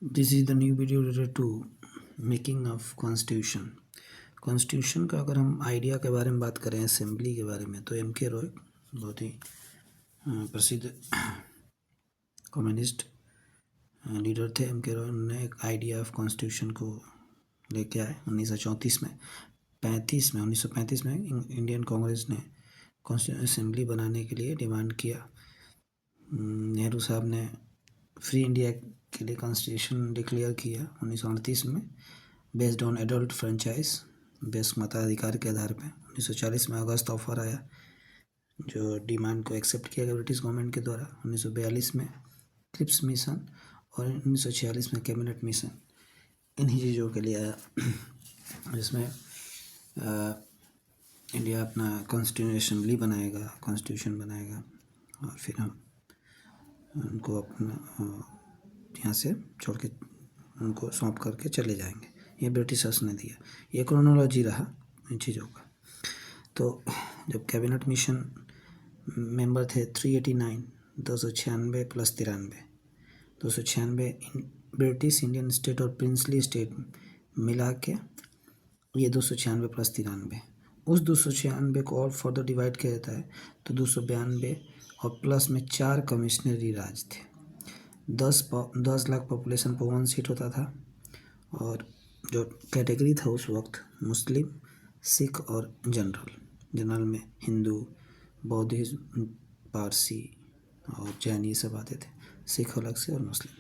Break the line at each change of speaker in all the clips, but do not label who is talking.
This is the new video related to making of constitution. Constitution का अगर हम idea के बारे में बात करें, असेंबली के बारे में, तो M.K. रॉय बहुत ही प्रसिद्ध कम्युनिस्ट लीडर थे। M.K. रॉय ने एक आइडिया ऑफ कॉन्स्टिट्यूशन को लेके आए 1935 में इंडियन कांग्रेस ने कॉन्स्टिट्यूशन असेंबली बनाने के लिए डिमांड किया। नेहरू साहब ने फ्री इंडिया के लिए कॉन्स्टिट्यूशन डिक्लेयर किया 1938 में, based on adult franchise, best मताधिकार के आधार पर। 1940 में अगस्त ऑफर आया जो डिमांड को एक्सेप्ट किया गया ब्रिटिश गवर्नमेंट के द्वारा। 1942 में क्रिप्स मिशन और 1946 में कैबिनेट मिशन इन्हीं चीज़ों के लिए आया, जिसमें इंडिया अपना कॉन्स्टिट्यूशन असेंबली बनाएगा, कॉन्स्टिट्यूशन बनाएगा और फिर हम उनको अपना यहाँ से छोड़ के उनको सौंप करके चले जाएंगे। ये ब्रिटिशर्स ने दिया, ये क्रोनोलॉजी रहा इन चीज़ों का। तो जब कैबिनेट मिशन मेंबर थे 389, 296 प्लस 93, 296 ब्रिटिश, इंडियन स्टेट और प्रिंसली स्टेट मिला के ये 296 प्लस 93, उस 296 को और फर्दर डिवाइड किया जाता है तो 292 और प्लस में 4 कमिश्नरी राज थे। 10 लाख पॉपुलेशन पर 1 सीट होता था और जो कैटेगरी था उस वक्त मुस्लिम, सिख और जनरल में हिंदू, बौद्धिज्म, पारसी और जैन ये सब आते थे, सिख अलग से और मुस्लिम।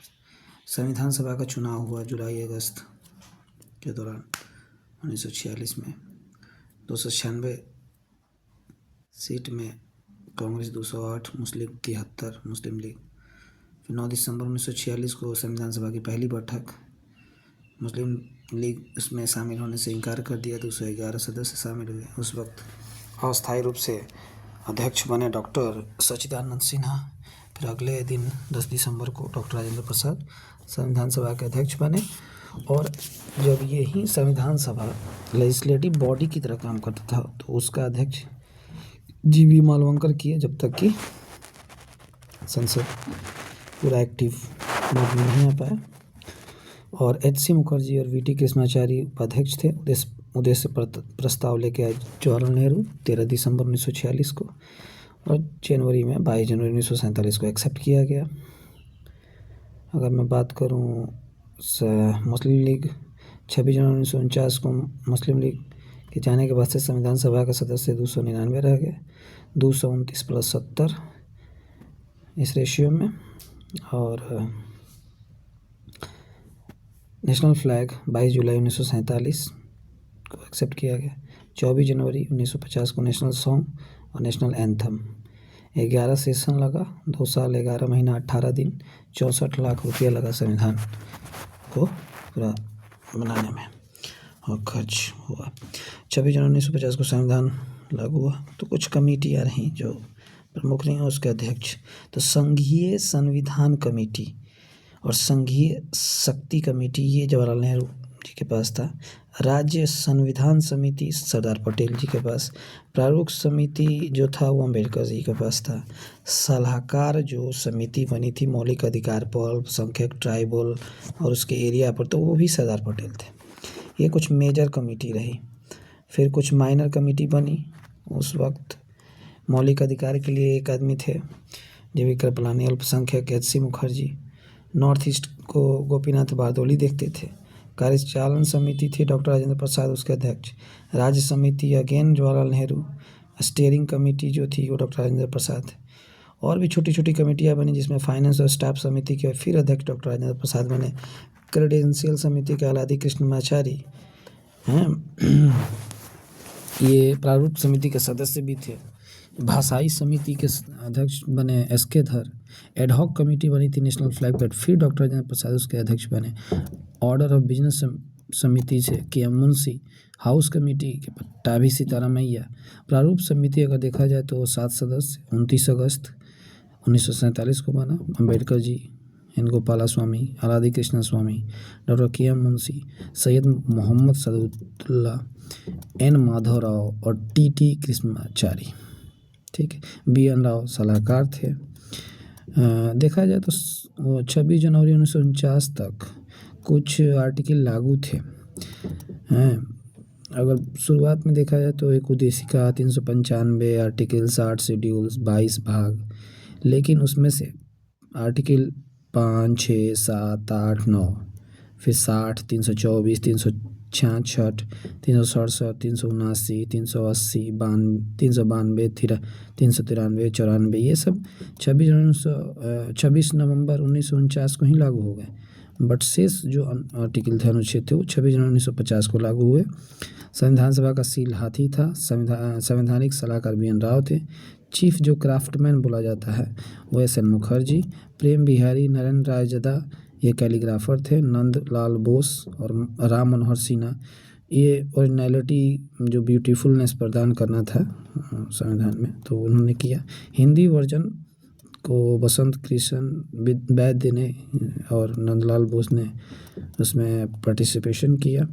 संविधान सभा का चुनाव हुआ जुलाई अगस्त के दौरान 1946 में। 296 सीट में कांग्रेस 208, मुस्लिम 73, मुस्लिम लीग। फिर 9 दिसंबर 1946 को संविधान सभा की पहली बैठक, मुस्लिम लीग उसमें शामिल होने से इनकार कर दिया। 211 सदस्य शामिल हुए। उस वक्त अस्थायी रूप से अध्यक्ष बने डॉक्टर सच्चिदानंद सिन्हा। फिर अगले दिन 10 दिसंबर को डॉक्टर राजेंद्र प्रसाद संविधान सभा के अध्यक्ष बने। और जब यही संविधान सभा लेजिस्लेटिव बॉडी की तरह काम करता था तो उसका अध्यक्ष जी.बी. मालवंकर किए, जब तक कि संसद पूरा एक्टिव मोड में नहीं आ पाया। और H.C. मुखर्जी और V.T. कृष्णाचारी उपाध्यक्ष थे। उद्देश्य प्रस्ताव लेके आए जवाहरलाल नेहरू 13 दिसंबर 1946 को, और 22 जनवरी 1947 को एक्सेप्ट किया गया। अगर मैं बात करूं मुस्लिम लीग, 26 जनवरी 1949 को मुस्लिम लीग के जाने के बाद से संविधान सभा का सदस्य 299 रह गए, 229 प्लस 70 इस रेशियो में। और नेशनल फ्लैग 22 जुलाई 1947 को एक्सेप्ट किया गया। 24 जनवरी 1950 को नेशनल सॉन्ग और नेशनल एंथम। 11 सेशन लगा, 2 साल 11 महीना 18 दिन, 64 लाख रुपया लगा संविधान को पूरा बनाने में और खर्च हुआ। 26 जनवरी 1950 को संविधान लागू हुआ। तो कुछ कमेटियाँ रहीं जो प्रमुख रही हैं, उसके अध्यक्ष तो संघीय संविधान कमेटी और संघीय शक्ति कमेटी, ये जवाहरलाल नेहरू जी के पास था। राज्य संविधान समिति सरदार पटेल जी के पास। प्रारूप समिति जो था वो अम्बेडकर जी के पास था। सलाहकार जो समिति बनी थी मौलिक अधिकार पर, अल्पसंख्यक, ट्राइबल और उसके एरिया पर, तो वो भी सरदार पटेल थे। ये कुछ मेजर कमेटी रही। फिर कुछ माइनर कमेटी बनी। उस वक्त मौलिक अधिकार के लिए एक आदमी थे जी.वी. कृपलानी, अल्पसंख्यक H.C. मुखर्जी, नॉर्थ ईस्ट को गोपीनाथ बारदोली देखते थे। कार्यचालन समिति थी डॉक्टर राजेंद्र प्रसाद उसके अध्यक्ष। राज्य समिति again Jawaharlal Nehru. Steering committee जो थी वो डॉक्टर राजेंद्र प्रसाद। और भी छोटी छोटी कमेटियाँ बनी जिसमें फाइनेंस और स्टाफ समिति के फिर अध्यक्ष डॉक्टर राजेंद्र प्रसाद बने। क्रेडेंशियल समिति के आलादी कृष्णमाचारी हैं, ये प्रारूप समिति के सदस्य भी थे। भाषाई समिति के अध्यक्ष बने S.K. धर। एडहॉक कमेटी बनी थी नेशनल फ्लैग पर, फिर डॉक्टर राजेंद्र प्रसाद उसके अध्यक्ष बने। ऑर्डर ऑफ बिजनेस समिति से K.M. मुंशी। हाउस कमेटी के पट्टाभी सीतारामैया। प्रारूप समिति अगर देखा जाए तो 7 सदस्य, 29 अगस्त 1947 को बना। Ambedkar ji, N. Gopalaswami, Alladi Krishna Swami, doctor K.M. Munshi, Syed Mohammad Sadulla, N. Madhavrao और T.T. कृष्णमाचारी। ठीक है, B.N. राव सलाहकार थे। देखा जाए तो 26 जनवरी 1949 तक कुछ आर्टिकल लागू थे हैं। अगर शुरुआत में देखा जाए तो एक उद्देशिका 395 आर्टिकल 60 शेड्यूल्स 22 भाग, लेकिन उसमें से आर्टिकल 5, 6, 7, 8, 9 फिर 60, 324, 366, 367, 379, 380, 392, 393, 94 ये सब 26 नवंबर 1949 को ही लागू हो गए। बट शेष जो आर्टिकल थे, अनुच्छेद थे, वो 26 जनवरी 1950 को लागू हुए। संविधान सभा का सील हाथी था। संवैधानिक सलाहकार बी एन राव थे। चीफ जो क्राफ्टमैन बोला जाता है वो एस एन मुखर्जी। प्रेम बिहारी नरेंद्र रायजदा ये कैलीग्राफर थे। नंद लाल बोस और राम मनोहर सिन्हा ये ओरिजिनलिटी जो ब्यूटीफुलनेस प्रदान करना था संविधान में, तो उन्होंने किया। हिंदी वर्जन को बसंत कृष्ण वैद्य ने और नंदलाल बोस ने उसमें पार्टिसिपेशन किया।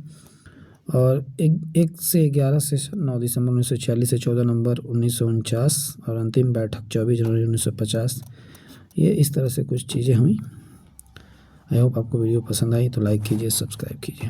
और 1 से 11 सेशन 9 दिसंबर 1946 से 14 नवंबर 1949 और अंतिम बैठक 24 जनवरी 1950। ये इस तरह से कुछ चीज़ें हुई। आई होप आपको वीडियो पसंद आई तो लाइक कीजिए, सब्सक्राइब कीजिए।